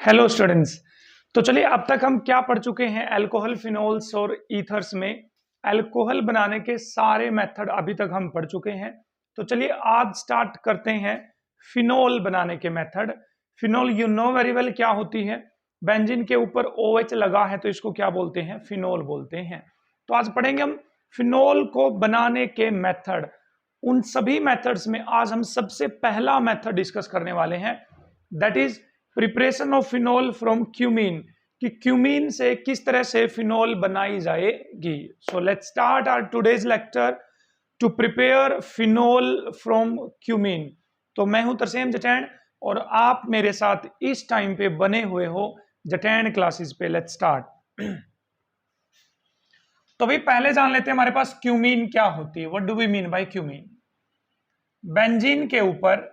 Hello students. तो चलिए अब तक हम क्या पढ़ चुके हैं अल्कोहल, फिनोल्स और ईथर्स में अल्कोहल बनाने के सारे मेथड अभी तक हम पढ़ चुके हैं। तो चलिए आज स्टार्ट करते हैं फिनोल बनाने के method. Phenol you know very well क्या होती है। बेंजीन के ऊपर OH लगा है तो इसको क्या बोलते हैं, फिनोल बोलते हैं। तो आज पढ़ेंगे हम फिनोल को बनाने के मेथड। उन सभी मेथड्स में आज हम सबसे पहला मेथड डिस्कस करने वाले हैं, that is preparation of phenol from cumene, कि क्यूमीन से किस तरह से फिनोल बनाई जाएगी। So let's start our today's lecture to prepare phenol from cumene. तो मैं हूं तरसेम जटैन और आप मेरे साथ इस टाइम पे बने हुए हो जटैन क्लासेस पे। Let's start. तो भाई पहले जान लेते हैं हमारे पास क्यूमीन क्या होती है। What do we mean by cumene. Benzene के ऊपर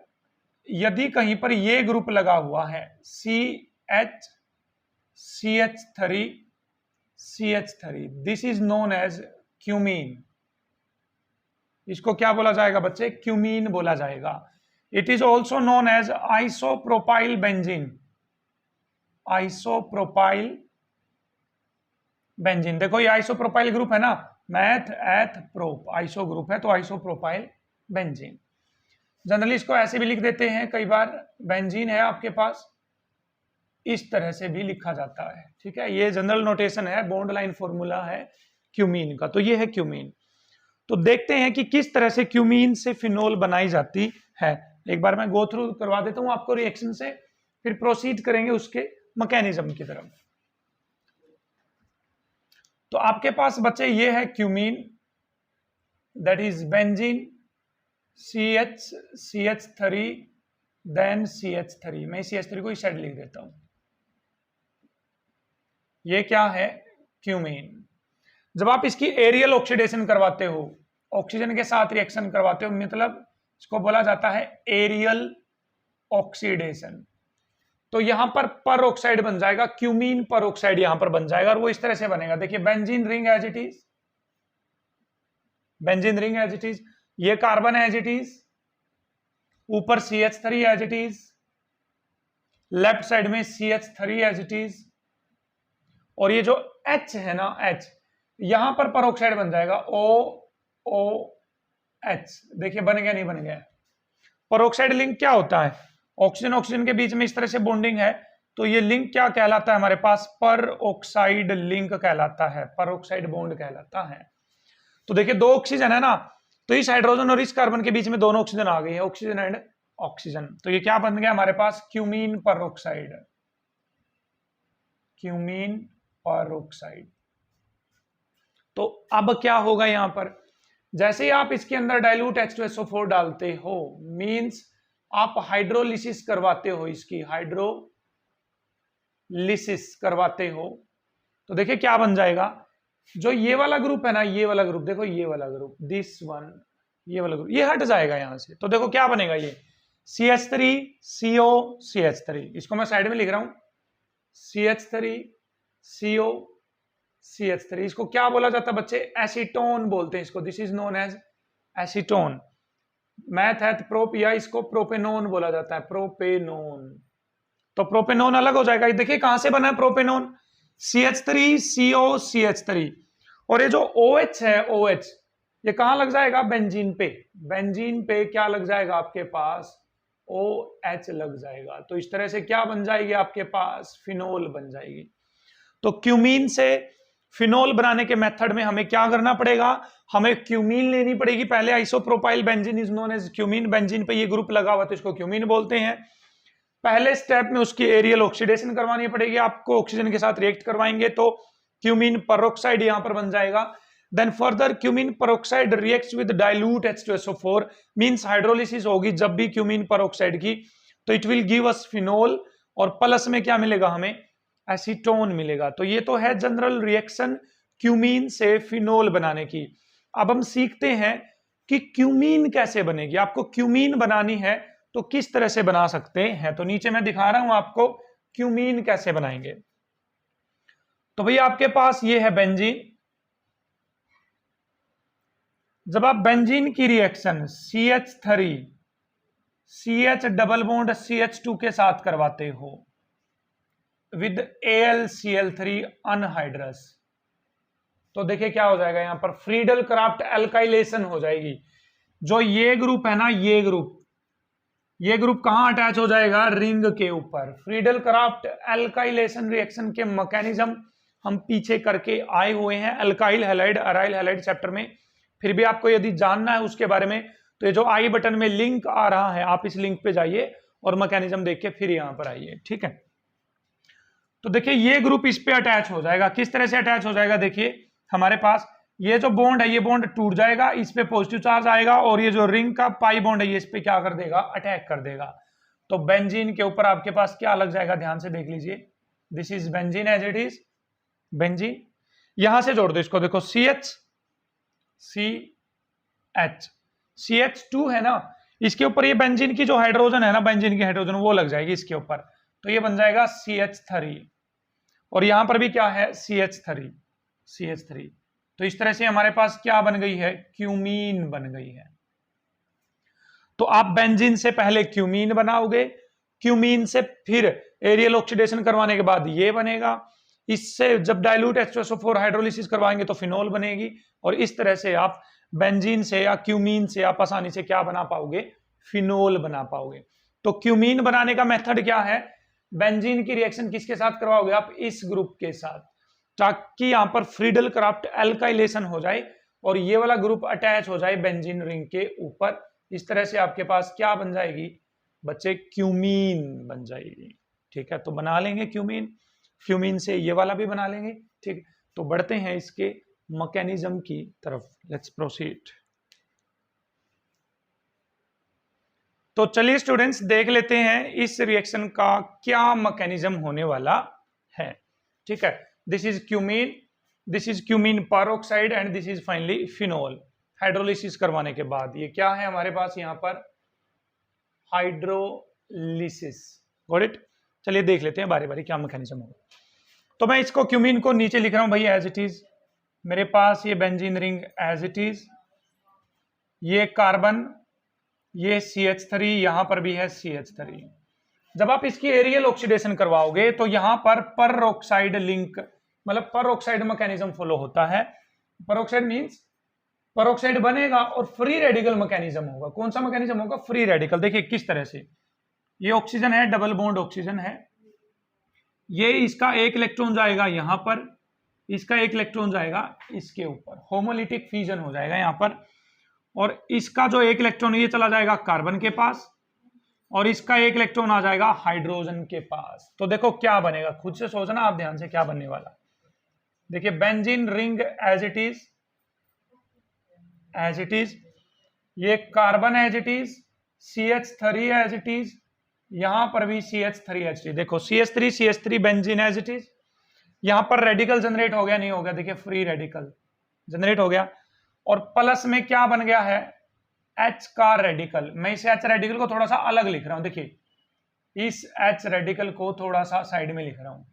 यदि कहीं पर ये ग्रुप लगा हुआ है CH3 this is known as cumene. इसको क्या बोला जाएगा बच्चे, क्यूमीन बोला जाएगा। It is also known as isopropyl benzene. Isopropyl benzene, देखो ये आइसोप्रोपाइल ग्रुप है ना, math eth prop, iso group है तो आइसोप्रोपाइल बेंजीन। जनरली इसको ऐसे भी लिख देते हैं, कई बार बेंजीन है आपके पास, इस तरह से भी लिखा जाता है। ठीक है, ये जनरल नोटेशन है, बॉन्ड लाइन फॉर्मूला है क्यूमीन का। तो ये है क्यूमीन। तो देखते हैं कि किस तरह से क्यूमीन से फिनोल बनाई जाती है। एक बार मैं गो थ्रू करवा देता हूं आपको रिएक्शन से, फिर प्रोसीड करेंगे उसके मैकेनिज्म की तरफ। तो आपके पास बच्चे ये है cumene, that is benzene, CH3 then CH3। मैं CH3 को इस साइड लिख देता हूं। ये क्या है, क्यूमीन। जब आप इसकी एरियल ऑक्सीडेशन करवाते हो, ऑक्सीजन के साथ रिएक्शन करवाते हो, मतलब इसको बोला जाता है एरियल ऑक्सीडेशन। तो यहां पर ऑक्साइड बन जाएगा, क्यूमीन पर ऑक्साइड यहां पर बन जाएगा और वो इस तरह से बनेगा। देखिए benzene ring as it is, benzene ring as it is, ये कार्बन एज इट इज, ऊपर CH3 as it is, left side में CH3 एज इट इज, और ये जो H है ना, H यहां पर परऑक्साइड बन जाएगा OOH। देखिए बन गया, नहीं बन गया। परऑक्साइड लिंक क्या होता है, ऑक्सीजन ऑक्सीजन के बीच में इस तरह से बॉन्डिंग है, तो ये लिंक क्या कहलाता है हमारे पास, परऑक्साइड लिंक कहलाता है, परऑक्साइड बॉन्ड कहलाता है। तो देखिए दो ऑक्सीजन है ना, तो इस हाइड्रोजन और इस कार्बन के बीच में दोनों ऑक्सीजन आ गई है, ऑक्सीजन एंड ऑक्सीजन। तो ये क्या बन गया हमारे पास, क्यूमीन परऑक्साइड, क्यूमीन परऑक्साइड। तो अब क्या होगा यहां पर, जैसे ही आप इसके अंदर डाइल्यूट H2SO4 डालते हो, मींस आप हाइड्रोलिसिस करवाते हो, इसकी हाइड्रोलिसिस करवाते हो, तो देखिए क्या बन जाएगा। जो ये वाला ग्रुप है ना, ये वाला ग्रुप देखो, ये वाला ग्रुप, दिस वन, ये वाला ग्रुप, ये हट जाएगा यहां से। तो देखो क्या बनेगा, ये CH3 CO CH3, इसको मैं साइड में लिख रहा हूं, CH3 CO CH3। इसको क्या बोला जाता है बच्चे, एसीटोन बोलते हैं इसको, this is known as acetone. Meth eth prop, या इसको प्रोपेनोन बोला जाता है, प्रोपेनोन। तो प्रोपेनोन अलग हो जाएगा। देखिए कहां से बना है प्रोपेनोन, CH3 CO CH3, और ये जो OH है, OH ये कहां लग जाएगा, बेंजीन पे। बेंजीन पे क्या लग जाएगा आपके पास, OH लग जाएगा। तो इस तरह से क्या बन जाएगी आपके पास, फिनोल बन जाएगी। तो क्यूमीन से फिनोल बनाने के मेथड में हमें क्या करना पड़ेगा, हमें क्यूमीन लेनी पड़ेगी पहले। Isopropyl benzene is known as cumene, benzene पे ये ग्रुप लगा हुआ तो इसको क्यूमीन बोलते हैं। पहले स्टेप में उसकी एरियल ऑक्सीडेशन करवानी पड़ेगी आपको, ऑक्सीजन के साथ रिएक्ट करवाएंगे तो क्यूमीन परऑक्साइड यहां पर बन जाएगा। Then further cumene peroxide reacts with dilute H2SO4, means hydrolysis होगी जब भी क्यूमीन परऑक्साइड की, तो it will give us phenol, और प्लस में क्या मिलेगा हमें, एसीटोन मिलेगा। तो ये तो है जनरल रिएक्शन क्यूमीन से फिनोल बनाने की। अब हम सीखते हैं कि क्यूमीन कैसे बनेगी। आपको क्यूमीन बनानी है तो किस तरह से बना सकते हैं, तो नीचे मैं दिखा रहा हूं आपको क्यूमीन कैसे बनाएंगे। तो भैया आपके पास ये है बेंजीन। जब आप बेंजीन की reaction CH3 CH double bond CH2 के साथ करवाते हो, विद AlCl3 अनहाइड्रस। तो देखिए क्या हो जाएगा यहां पर, फ्रीडल क्राफ्ट एल्काइलेशन हो जाएगी। जो ये ग्रुप है ना, ये ग्रुप कहां अटैच हो जाएगा, रिंग के ऊपर। फ्रीडल क्राफ्ट एल्काइलेशन रिएक्शन के मैकेनिज्म हम पीछे करके आए हुए हैं alkyl halide aryl halide chapter में। फिर भी आपको यदि जानना है उसके बारे में तो ये जो आई बटन में लिंक आ रहा है, आप इस लिंक पे जाइए और मैकेनिज्म देख के फिर यहां पर आइए, ठीक है। तो देखिए ये ग्रुप इस पे अटैच हो जाएगा। किस तरह से अटैच हो जाएगा, देखिए हमारे पास ये जो बॉन्ड है, ये बॉन्ड टूट जाएगा, इस पे पॉजिटिव चार्ज आएगा और ये जो रिंग का पाई बॉन्ड है ये इस पे क्या कर देगा, अटैक कर देगा। तो बेंजीन के ऊपर आपके पास क्या लग जाएगा, ध्यान से देख लीजिए। This is benzene as it is, benzene. यहां से जोड़ दो इसको, देखो CH2 है ना, इसके ऊपर ये बेंजीन की जो हाइड्रोजन है ना, बेंजीन की हाइड्रोजन वो लग जाएगी इसके ऊपर, तो ये बन जाएगा CH3। और यहां पर भी क्या है, CH3। तो इस तरह से हमारे पास क्या बन गई है, क्यूमीन बन गई है। तो आप बेंजीन से पहले क्यूमीन बनाओगे, क्यूमीन से फिर एरियल ऑक्सीडेशन करवाने के बाद ये बनेगा, इससे जब डाइल्यूट H2SO4 हाइड्रोलिसिस करवाएंगे तो फिनोल बनेगी। और इस तरह से आप बेंजीन से या क्यूमीन से आप आसानी से क्या बना पाओगे, फिनोल बना पाओगे। तो क्यूमीन बनाने का मेथड क्या है, बेंजीन की रिएक्शन किसके साथ करवाओगे आप, इस ग्रुप के साथ, ताकि यहां पर फ्रीडल क्राफ्ट एल्काइलेशन हो जाए और ये वाला ग्रुप अटैच हो जाए बेंजीन रिंग के ऊपर। इस तरह से आपके पास क्या बन जाएगी बच्चे, क्यूमीन बन जाएगी, ठीक है। तो बना लेंगे क्यूमीन, क्यूमीन से ये वाला भी बना लेंगे, ठीक। तो बढ़ते हैं इसके मैकेनिज्म की तरफ, लेट्स प्रोसीड। तो चलिए स्टूडेंट्स देख लेते हैं इस रिएक्शन का क्या मैकेनिज्म होने वाला है, ठीक है। This is cumene peroxide and this is finally phenol. Hydrolysis करवाने के बाद ये क्या है हमारे पास यहां पर, हाइड्रोलिसिस, गॉट इट। चलिए देख लेते हैं बारी बारी क्या मैकेनिज्म होगा। तो मैं इसको क्यूमीन को नीचे लिख रहा हूं भाई एज इट इज, मेरे पास ये benzene ring as it is, ये कार्बन, ये CH3, यहां पर भी है CH3। जब आप इसकी एरियल ऑक्सीडेशन करवाओगे तो यहां पर पेरोक्साइड लिंक, मतलब पेरोक्साइड मैकेनिज्म फॉलो होता है। पेरोक्साइड मींस पेरोक्साइड बनेगा और फ्री रेडिकल मैकेनिज्म होगा। कौन सा मैकेनिज्म होगा, फ्री रेडिकल। देखिए किस तरह से, ये ऑक्सीजन है, डबल बॉन्ड ऑक्सीजन है, ये इसका एक इलेक्ट्रॉन जाएगा यहां पर, इसका एक इलेक्ट्रॉन जाएगा इसके ऊपर, होमोलिटिक फ्यूजन हो जाएगा यहां पर। और इसका जो एक इलेक्ट्रॉन ये चला जाएगा कार्बन के पास और इसका एक इलेक्ट्रॉन आ जाएगा हाइड्रोजन के पास। तो देखो क्या बनेगा, खुद से सोचना आप ध्यान से क्या बनने वाला। देखिए benzene ring as it is, ये carbon as it is, CH3 as it is, यहां पर भी CH3 एज इट इज। देखो CH3 benzene as it is, यहां पर रेडिकल जनरेट हो गया, नहीं हो गया, देखिए फ्री रेडिकल जनरेट हो गया। और प्लस में क्या बन गया है, H का रेडिकल। मैं इस H रेडिकल को थोड़ा सा अलग लिख रहा हूं, देखिए इस H रेडिकल को थोड़ा सा साइड में लिख रहा हूं।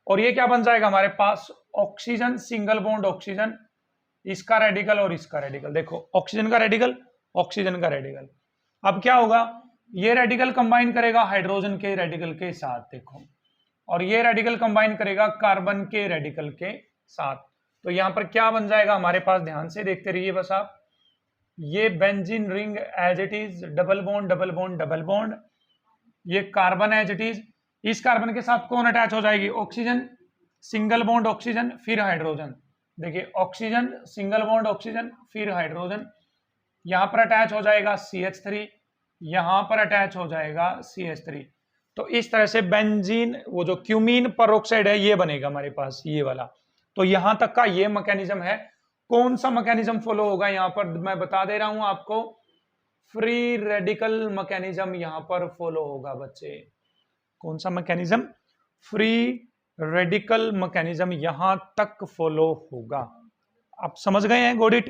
और ये क्या बन जाएगा हमारे पास, ऑक्सीजन, सिंगल बॉन्ड ऑक्सीजन, इसका रेडिकल और इसका रेडिकल। देखो ऑक्सीजन का रेडिकल, ऑक्सीजन का रेडिकल। अब क्या होगा, ये रेडिकल कंबाइन करेगा हाइड्रोजन के रेडिकल के साथ, देखो, और ये रेडिकल कंबाइन करेगा कार्बन के रेडिकल के साथ। तो यहां पर क्या बन जाएगा हमारे पास, ध्यान से देखते रहिए बस आप, ये benzene ring as it is, double bond double bond double bond, ये कार्बन एज इट इज, इस कार्बन के साथ कौन अटैच हो जाएगी, ऑक्सीजन, सिंगल बॉन्ड ऑक्सीजन, फिर हाइड्रोजन। देखिए ऑक्सीजन, सिंगल बॉन्ड ऑक्सीजन, फिर हाइड्रोजन, यहां पर अटैच हो जाएगा CH3, यहां पर अटैच हो जाएगा CH3। तो इस तरह से बेंजीन, वो जो क्यूमीन पेरोक्साइड है ये बनेगा हमारे पास, ये वाला। तो यहां तक का ये मैकेनिज्म है। कौन सा मैकेनिज्म फॉलो होगा यहां पर, मैं बता दे रहा हूं आपको, फ्री रेडिकल मैकेनिज्म यहां पर फॉलो होगा बच्चे। कौन सा मैकेनिज्म, फ्री रेडिकल मैकेनिज्म यहां तक फॉलो होगा। आप समझ गए हैं, गॉट इट।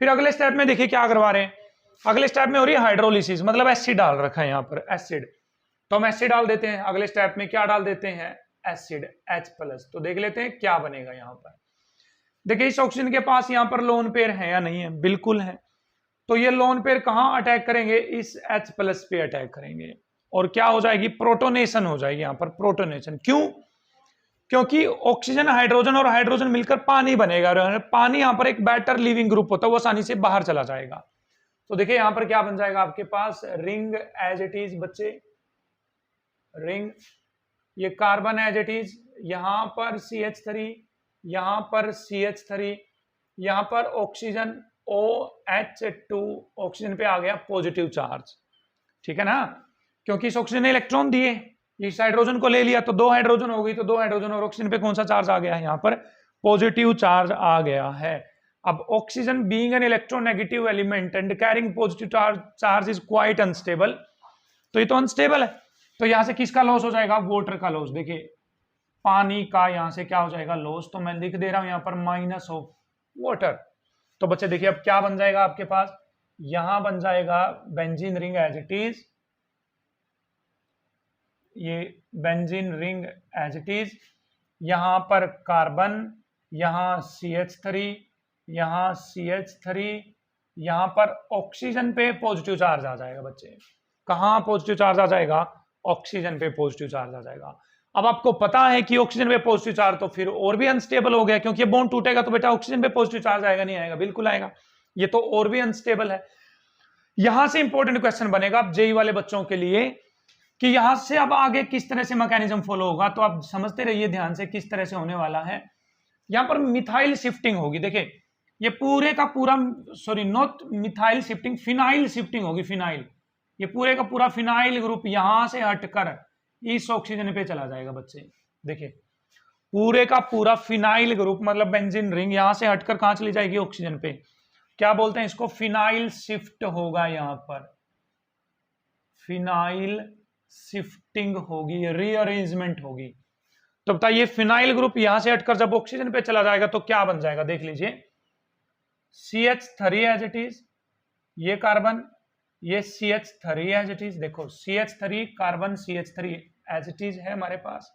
फिर अगले स्टेप में देखिए क्या करवा रहे हैं, अगले स्टेप में हो रही है हाइड्रोलिसिस, मतलब एसिड डाल रखा है यहां पर, एसिड। तो हम एसिड डाल देते हैं अगले स्टेप में, क्या डाल देते हैं, एसिड H+। तो देख लेते हैं क्या बनेगा यहां पर। देखिए इस ऑक्सीजन के पास यहां पर लोन पेयर है या नहीं है, बिल्कुल है। तो ये लोन पेयर कहां अटैक करेंगे, इस H+ पे अटैक करेंगे और क्या हो जाएगी, प्रोटोनेशन हो जाएगी यहां पर, प्रोटोनेशन। क्यों, क्योंकि ऑक्सीजन, हाइड्रोजन और हाइड्रोजन मिलकर पानी बनेगा, और पानी यहां पर एक बेटर लिविंग ग्रुप होता है, वो आसानी से बाहर चला जाएगा। तो देखिए यहां पर क्या बन जाएगा आपके पास, रिंग एज इट इज बच्चे, रिंग, ये कार्बन एज इट इज, यहां पर CH3, यहां पर CH3, यहां पर ऑक्सीजन OH2, ऑक्सीजन पे आ गया पॉजिटिव चार्ज, ठीक है ना, क्योंकि इस ऑक्सीजन ने इलेक्ट्रॉन दिए, इस हाइड्रोजन को ले लिया तो 2 हाइड्रोजन हो गई, तो 2 हाइड्रोजन और ऑक्सीजन पे कौन सा चार्ज आ गया है, यहाँ पर पॉजिटिव चार्ज आ गया है। अब oxygen being an electronegative element and carrying positive charge is quite unstable, तो ये तो अनस्टेबल है, तो यहां से किसका लॉस हो जाएगा, वाटर का लॉस। देखिए पानी का यहां से क्या हो जाएगा लॉस, तो मैं लिख दे रहा हूं यहां पर माइनस ऑफ वाटर। तो बच्चे देखिए अब क्या बन जाएगा आपके पास, यहां बन जाएगा benzene ring as it is, ये benzene ring as it is, यहां पर कार्बन, यहां CH3, यहां CH3, यहां पर ऑक्सीजन पे पॉजिटिव चार्ज आ जाएगा बच्चे, कहां पॉजिटिव चार्ज आ जाएगा, ऑक्सीजन पे पॉजिटिव चार्ज आ जाएगा। अब आपको पता है कि ऑक्सीजन पे पॉजिटिव चार्ज तो फिर और भी अनस्टेबल हो गया, क्योंकि ये बॉन्ड टूटेगा तो बेटा ऑक्सीजन पे पॉजिटिव चार्ज आएगा, नहीं आएगा, बिल्कुल आएगा, ये तो और भी अनस्टेबल है। यहां से इंपॉर्टेंट क्वेश्चन बनेगा अब जेई वाले बच्चों के लिए कि यहां से अब आगे किस तरह से मैकेनिज्म फॉलो होगा, तो आप समझते रहिए ध्यान से किस तरह से होने वाला है। यहां पर मिथाइल शिफ्टिंग होगी, देखिए ये पूरे का पूरा, sorry not methyl shifting, phenyl shifting होगी, फिनाइल, ये पूरे का पूरा फिनाइल ग्रुप यहां से हटकर इस ऑक्सीजन पे चला जाएगा बच्चे। देखिए पूरे का पूरा फिनाइल ग्रुप मतलब बेंजीन रिंग यहां से हटकर कहां चली जाएगी, ऑक्सीजन पे, क्या बोलते हैं इसको, फिनाइल शिफ्ट होगा, यहां पर फिनाइल शिफ्टिंग होगी, रीअरेंजमेंट होगी। तो बताइए फिनाइल ग्रुप यहां से हटकर जब ऑक्सीजन पे चला जाएगा तो क्या बन जाएगा, देख लीजिए CH3 एज इट इज, ये कार्बन, ये CH3 एज इट इज, देखो CH3 carbon CH3 as it is है हमारे पास,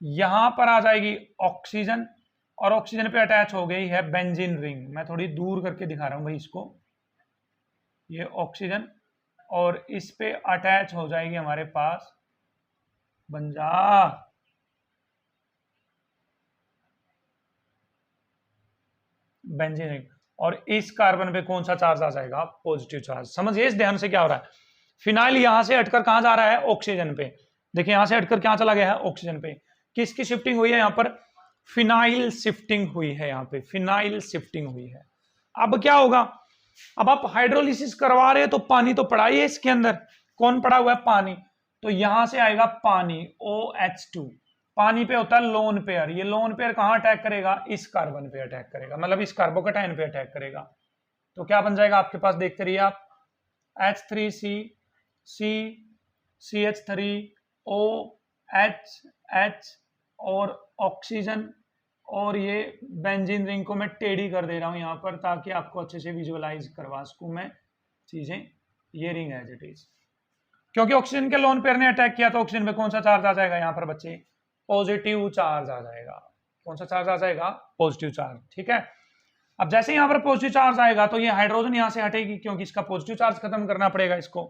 यहां पर आ जाएगी ऑक्सीजन, और ऑक्सीजन पे अटैच हो गई है बेंजीन रिंग, मैं थोड़ी दूर करके दिखा रहा हूं भाई इसको, ये ऑक्सीजन, और इस पे अटैच हो जाएगी हमारे पास, बन जा बेंजीन रिंग, और इस कार्बन पे कौन सा चार्ज आ जाएगा, पॉजिटिव चार्ज। समझिए इस ध्यान से क्या हो रहा है, फिनाइल यहां से हटकर कहां जा रहा है, ऑक्सीजन पे, देखिए यहां से हटकर क्या चला गया है, ऑक्सीजन पे, किसकी शिफ्टिंग हुई है, यहां पर फिनाइल शिफ्टिंग हुई है, यहां पे फिनाइल शिफ्टिंग हुई है। अब क्या होगा, अब आप हाइड्रोलिसिस करवा रहे हैं तो पानी तो पड़ा ही है इसके अंदर, कौन पड़ा हुआ है, पानी, तो यहां से आएगा पानी OH2, पानी पे होता है लोन पेयर, ये लोन पेयर कहां अटैक करेगा, इस कार्बन पे अटैक करेगा, मतलब इस कार्बोकेटाइन पे अटैक करेगा, तो क्या बन जाएगा आपके पास, देखते रहिए आप, H3C C CH3 OH और ऑक्सीजन, और ये बेंजीन रिंग को मैं टेढ़ी कर दे रहा हूं यहां पर ताकि आपको अच्छे से विजुअलाइज करवा सकूं मैं चीजें, ये रिंग एज इट इज, क्योंकि ऑक्सीजन के लोन पेयर ने अटैक किया तो ऑक्सीजन में कौन सा चार्ज आ जाएगा, यहां पर बच्चे पॉजिटिव चार्ज आ जाएगा, कौन सा चार्ज आ जाएगा, पॉजिटिव चार्ज, ठीक है। अब जैसे यहां पर पॉजिटिव चार्ज आएगा तो ये हाइड्रोजन यहां से हटेगी, क्योंकि इसका पॉजिटिव चार्ज खत्म करना पड़ेगा इसको,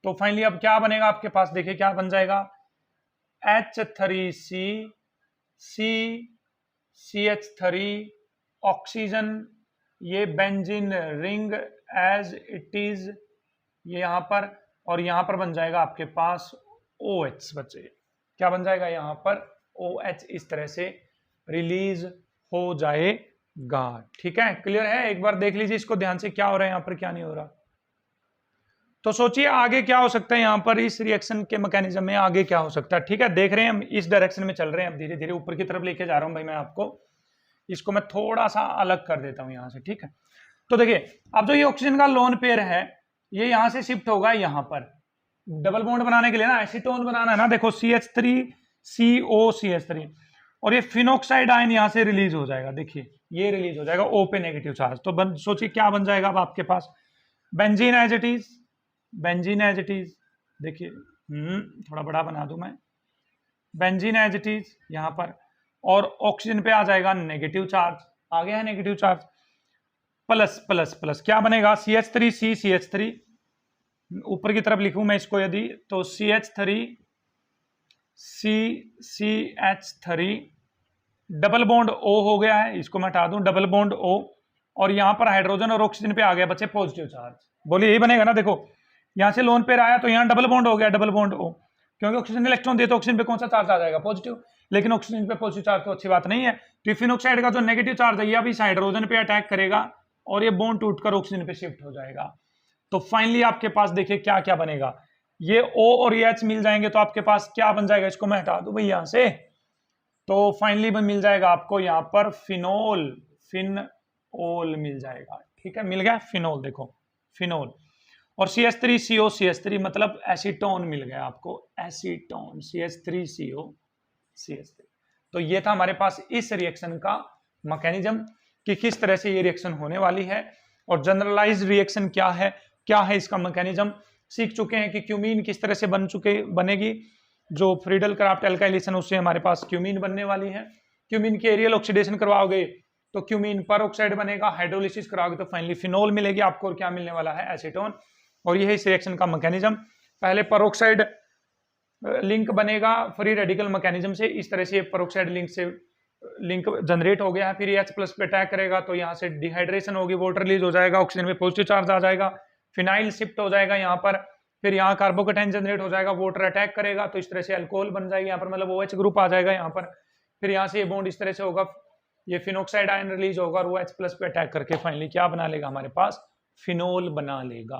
तो फाइनली अब क्या बनेगा आपके पास, देखिए क्या बन जाएगा, H3C CH3 ऑक्सीजन, ये benzene ring as it is, ये यहां पर, और यहां पर बन जाएगा आपके पास OH बच्चे, क्या बन जाएगा यहां पर OH, इस तरह से रिलीज हो जाएगा, ठीक है, क्लियर है। एक बार देख लीजिए इसको ध्यान से क्या हो रहा है यहां पर, क्या नहीं हो रहा, तो सोचिए आगे क्या हो सकता है, यहां पर इस रिएक्शन के मैकेनिज्म में आगे क्या हो सकता है, ठीक है, देख रहे हैं हम इस डायरेक्शन में चल रहे हैं, अब धीरे धीरे ऊपर की तरफ लेके जा रहा हूं भाई मैं आपको, इसको मैं थोड़ा सा अलग कर देता हूं यहां से, ठीक है। तो देखिए अब जो ये ऑक्सीजन का लोन पेयर है ये यहां से शिफ्ट होगा यहां पर, डबल बॉन्ड बनाने के लिए ना, एसीटोन बनाना है ना, देखो CH3 CO CH3, और ये फिनोक्साइड आयन यहां से रिलीज हो जाएगा, देखिए ये रिलीज हो जाएगा O पे नेगेटिव चार्ज, तो सोचिए क्या बन जाएगा अब आपके पास, benzene as it is, benzene as it is, देखिए थोड़ा बड़ा बना दूं मैं, बेंजीन एज इट इज यहां पर, और ऑक्सीजन पे आ जाएगा नेगेटिव चार्ज, आ गया है negative charge, plus plus plus क्या बनेगा, CH3C CH3, ऊपर की तरफ लिखूं मैं इसको यदि, तो CH3 CCH3 double bond O हो गया है, इसको मैं हटा दूं, डबल बॉन्ड O, और यहां पर हाइड्रोजन और ऑक्सीजन पे आ गया बच्चे पॉजिटिव चार्ज। बोलिए यही बनेगा ना, देखो यहां से लोन पेयर आया तो यहां डबल बॉन्ड हो गया, डबल बॉन्ड O, क्योंकि ऑक्सीजन इलेक्ट्रॉन दिए तो ऑक्सीजन पे कौन सा चार्ज आ जाएगा, पॉजिटिव, लेकिन ऑक्सीजन पे पॉजिटिव चार्ज तो अच्छी बात नहीं है। तो फिनोक्साइड का जो नेगेटिव चार्ज है ये अभी इस हाइड्रोजन पे अटैक करेगा और ये बॉन्ड टूटकर ऑक्सीजन पे शिफ्ट हो जाएगा। तो फाइनली आपके पास देखिए क्या क्या बनेगा, ये O और ये H मिल जाएंगे तो आपके पास क्या बन जाएगा, इसको मैं हटा दूं भाई यहां से, तो फाइनली मिल जाएगा आपको यहां पर फिनोल, फिनोल मिल जाएगा, ठीक है, मिल गया फिनोल, देखो फिनोल। और CH3CO CH3 मतलब एसीटोन मिल गया आपको, एसीटोन CH3CO CH3। तो ये था हमारे पास इस रिएक्शन का मैकेनिज्म कि किस तरह से ये रिएक्शन होने वाली है, और जनरलाइज्ड रिएक्शन क्या है इसका मैकेनिज्म सीख चुके हैं कि क्यूमीन किस तरह से बनेगी, जो फ्रीडल क्राफ्ट एल्काइलेशन उससे हमारे पास क्यूमीन बनने वाली है। क्यूमीन की एरियल ऑक्सीडेशन करवाओगे तो क्यूमीन पर ऑक्साइड बनेगा, हाइड्रोलिसिस कराओगे तो फाइनली फिनोल मिलेगी आपको, और क्या मिलने वाला है, एसीटोन। और यही इस रिएक्शन का मैकेनिज्म, पहले पेरोक्साइड लिंक बनेगा फ्री रेडिकल मैकेनिज्म से, इस तरह से पेरोक्साइड लिंक जनरेट हो गया है, फिर H+ पे अटैक करेगा तो यहाँ से डिहाइड्रेशन होगी, वाटर रिलीज हो जाएगा, ऑक्सीजन में पॉजिटिव चार्ज आ जाएगा, फिनाइल शिफ्ट हो जाएगा यहाँ पर, फिर यहाँ कार्बोकेटाइन जनरेट हो जाएगा, वाटर अटैक करेगा तो इस तरह से अल्कोहल बन जाएगी यहाँ पर, मतलब OH ग्रुप आ जाएगा यहाँ पर, फिर यहाँ से ये बॉन्ड इस तरह से होगा, ये फिनोक्साइड आयन रिलीज होगा और वो H+ पे अटैक करके फाइनली क्या बना लेगा हमारे पास, फिनोल बना लेगा।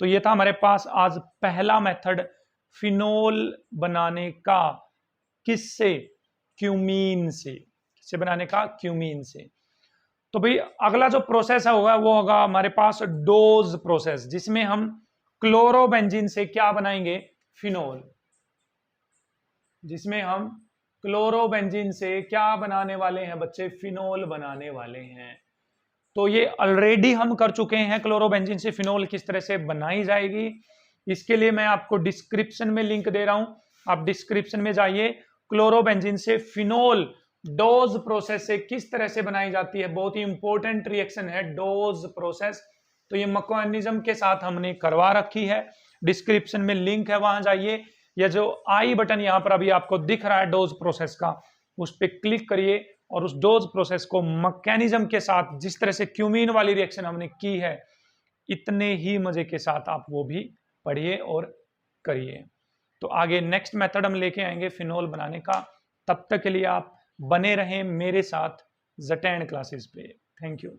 तो ये था हमारे पास आज पहला मेथड फिनोल बनाने का, किससे, क्यूमीन से, किससे बनाने का, क्यूमीन से। तो भाई अगला जो प्रोसेस होगा वो होगा हमारे पास डोज प्रोसेस, जिसमें हम क्लोरोबेंजीन से क्या बनाएंगे, फिनोल, जिसमें हम क्लोरोबेंजीन से क्या बनाने वाले हैं बच्चे, फिनोल बनाने वाले हैं। तो ये ऑलरेडी हम कर चुके हैं, क्लोरोबेंजीन से फिनोल किस तरह से बनाई जाएगी, इसके लिए मैं आपको डिस्क्रिप्शन में लिंक दे रहा हूं, आप डिस्क्रिप्शन में जाइए, क्लोरोबेंजीन से फिनोल डोज प्रोसेस से किस तरह से बनाई जाती है, बहुत ही इंपॉर्टेंट रिएक्शन है डोज प्रोसेस। तो ये मैकेनिज्म के साथ हमने करवा रखी है, डिस्क्रिप्शन में लिंक है, वहां जाइए, या जो आई बटन यहां पर अभी आपको दिख रहा है डोज प्रोसेस का, उस पर क्लिक करिए और उस डोज प्रोसेस को मैकेनिज्म के साथ, जिस तरह से क्यूमीन वाली रिएक्शन हमने की है, इतने ही मजे के साथ आप वो भी पढ़िए और करिए। तो आगे नेक्स्ट मेथड हम लेके आएंगे फिनोल बनाने का, तब तक के लिए आप बने रहें मेरे साथ ज़टैंड क्लासेस पे। Thank you.